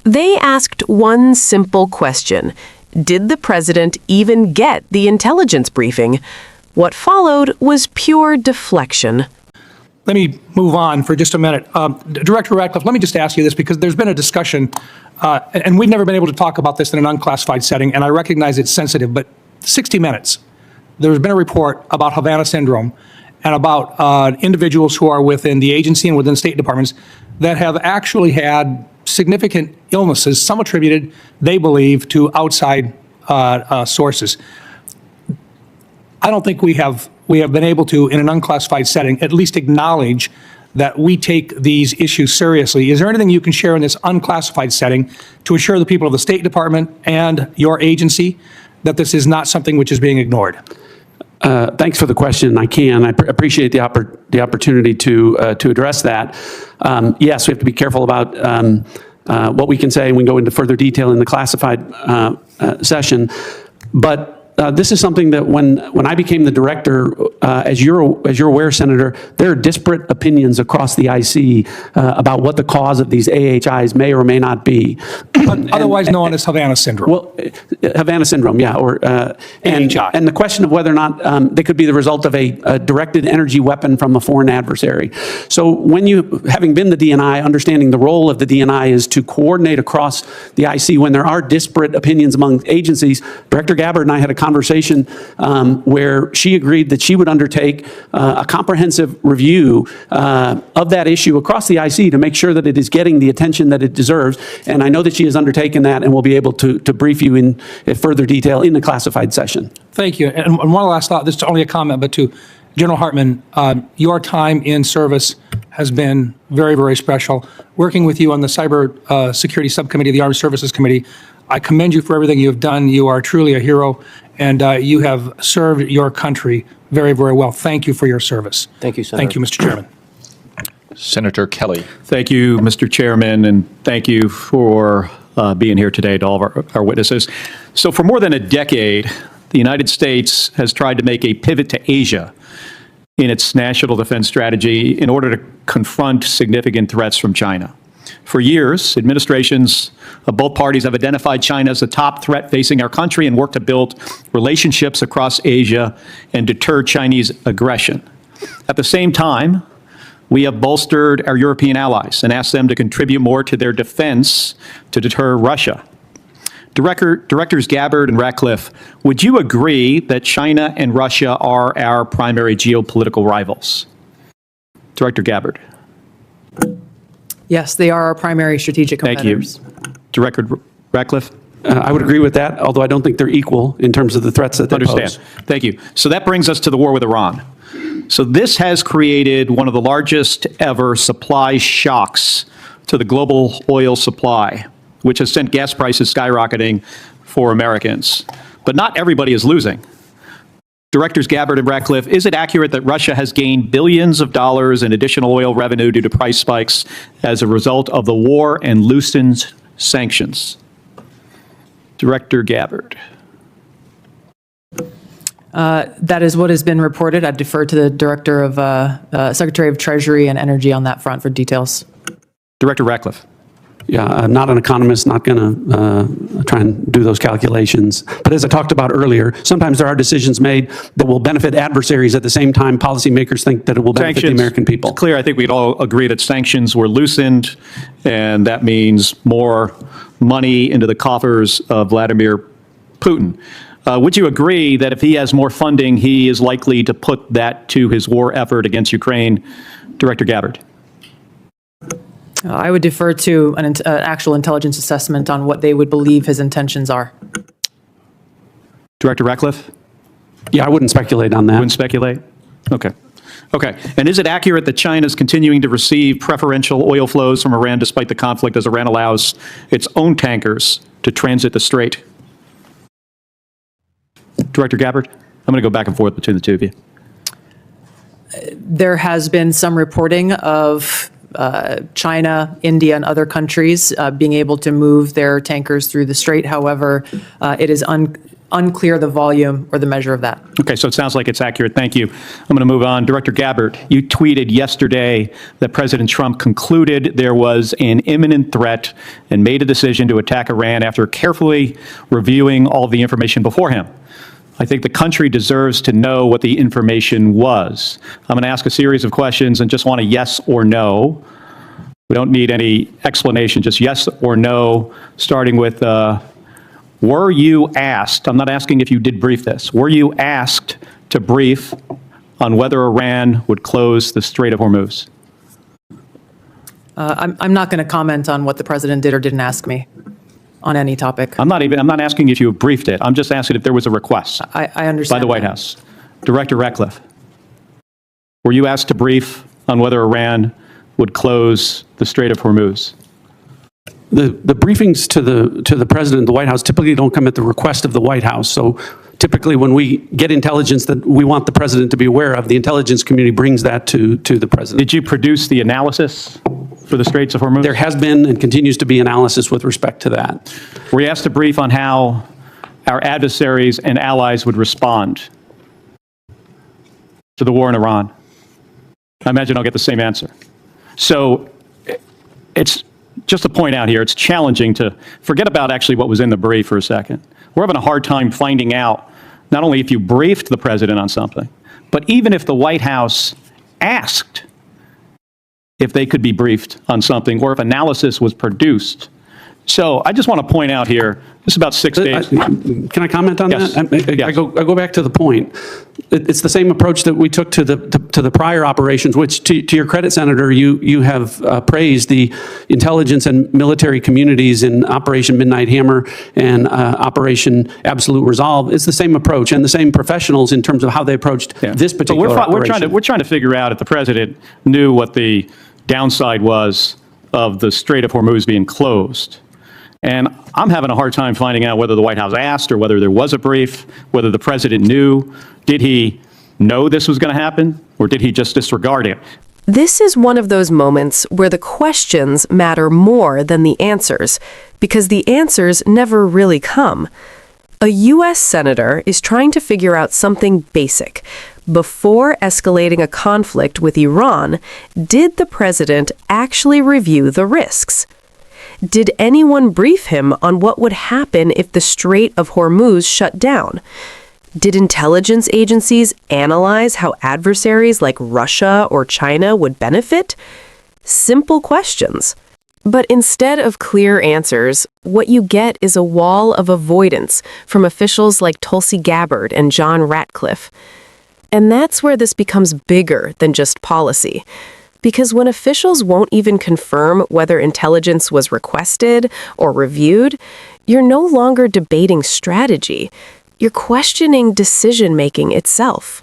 They asked one simple question. Did the president even get the intelligence briefing? What followed was pure deflection. Let me move on for just a minute. Director Ratcliffe, let me just ask you this, because there's been a discussion, and we've never been able to talk about this in an unclassified setting, and I recognize it's sensitive, but 60 Minutes, there's been a report about Havana syndrome and about individuals who are within the agency and within state departments that have actually had significant illnesses, some attributed, they believe, to outside sources. I don't think we have been able to, in an unclassified setting, at least acknowledge that we take these issues seriously. Is there anything you can share in this unclassified setting to assure the people of the State Department and your agency that this is not something which is being ignored? Thanks for the question. I appreciate the opportunity to address that. Yes, we have to be careful about what we can say, and we can go into further detail in the classified session. But this is something that when I became the director, as you're aware, Senator, there are disparate opinions across the IC about what the cause of these AHIs may or may not be. Otherwise known as Havana syndrome. Well, Havana syndrome, yeah, or and the question of whether or not they could be the result of a directed energy weapon from a foreign adversary. So when you, having been the DNI, understanding the role of the DNI is to coordinate across the IC when there are disparate opinions among agencies. Director Gabbard and I had a conversation where she agreed that she would undertake a comprehensive review of that issue across the IC to make sure that it is getting the attention that it deserves. And I know that she has undertaken that and will be able to brief you in further detail in the classified session. Thank you. And one last thought, this is only a comment, but to General Hartman, your time in service has been very, very special. Working with you on the Cyber Security Subcommittee of the Armed Services Committee, I commend you for everything you have done. You are truly a hero, and you have served your country very, very well. Thank you for your service. Thank you, Senator. Thank you, Mr. Chairman. Senator Kelly. Thank you, Mr. Chairman, and thank you for being here today to all of our witnesses. So for more than a decade, the United States has tried to make a pivot to Asia in its national defense strategy in order to confront significant threats from China. For years, administrations of both parties have identified China as the top threat facing our country and worked to build relationships across Asia and deter Chinese aggression. At the same time, we have bolstered our European allies and asked them to contribute more to their defense to deter Russia. Directors Gabbard and Ratcliffe, would you agree that China and Russia are our primary geopolitical rivals? Director Gabbard. Yes, they are our primary strategic competitors. Thank you. Director Ratcliffe? I would agree with that, although I don't think they're equal in terms of the threats that they pose. Thank you. So that brings us to the war with Iran. So this has created one of the largest ever supply shocks to the global oil supply, which has sent gas prices skyrocketing for Americans. But not everybody is losing. Directors Gabbard and Ratcliffe, is it accurate that Russia has gained billions of dollars in additional oil revenue due to price spikes as a result of the war and loosened sanctions? Director Gabbard. That is what has been reported. I'd defer to the Director of Secretary of Treasury and Energy on that front for details. Director Ratcliffe. Yeah, I'm not an economist, not going to try and do those calculations. But as I talked about earlier, sometimes there are decisions made that will benefit adversaries at the same time policymakers think that it will benefit the American people. It's clear, I think we'd all agree that sanctions were loosened, and that means more money into the coffers of Vladimir Putin. Would you agree that if he has more funding, he is likely to put that to his war effort against Ukraine? Director Gabbard. I would defer to an actual intelligence assessment on what they would believe his intentions are. Director Ratcliffe? Yeah, I wouldn't speculate on that. Wouldn't speculate? Okay. Okay. And is it accurate that China is continuing to receive preferential oil flows from Iran despite the conflict as Iran allows its own tankers to transit the Strait? Director Gabbard? I'm going to go back and forth between the two of you. There has been some reporting of China, India, and other countries being able to move their tankers through the Strait. However, it is unclear the volume or the measure of that. Okay, so it sounds like it's accurate. Thank you. I'm going to move on. Director Gabbard, you tweeted yesterday that President Trump concluded there was an imminent threat and made a decision to attack Iran after carefully reviewing all of the information before him. I think the country deserves to know what the information was. I'm going to ask a series of questions and just want a yes or no. We don't need any explanation, just yes or no, starting with, were you asked, I'm not asking if you did brief this, were you asked to brief on whether Iran would close the Strait of Hormuz? I'm not going to comment on what the president did or didn't ask me on any topic. I'm not asking if you briefed it. I'm just asking if there was a request I understand by the White that. House. Director Ratcliffe, were you asked to brief on whether Iran would close the Strait of Hormuz? The briefings to the president of the White House typically don't come at the request of the White House. So typically when we get intelligence that we want the president to be aware of, the intelligence community brings that to the president. Did you produce the analysis for the Straits of Hormuz? There has been and continues to be analysis with respect to that. Were you asked to brief on how our adversaries and allies would respond to the war in Iran? I imagine I'll get the same answer. So it's just to point out here, it's challenging to forget about actually what was in the brief for a second. We're having a hard time finding out not only if you briefed the president on something, but even if the White House asked if they could be briefed on something or if analysis was produced. So I just want to point out here, this is about 6 days. Can I comment on Yes. that? Yes. I go back to the point. It's the same approach that we took to the prior operations, which to your credit, Senator, you have praised the intelligence and military communities in Operation Midnight Hammer and Operation Absolute Resolve. It's the same approach and the same professionals in terms of how they approached this particular operation. We're trying to figure out if the president knew what the downside was of the Strait of Hormuz being closed. And I'm having a hard time finding out whether the White House asked or whether there was a brief, whether the president knew. Did he know this was going to happen, or did he just disregard it? This is one of those moments where the questions matter more than the answers, because the answers never really come. A U.S. senator is trying to figure out something basic. Before escalating a conflict with Iran, did the president actually review the risks? Did anyone brief him on what would happen if the Strait of Hormuz shut down? Did intelligence agencies analyze how adversaries like Russia or China would benefit? Simple questions. But instead of clear answers, what you get is a wall of avoidance from officials like Tulsi Gabbard and John Ratcliffe. And that's where this becomes bigger than just policy. Because when officials won't even confirm whether intelligence was requested or reviewed, you're no longer debating strategy. You're questioning decision-making itself.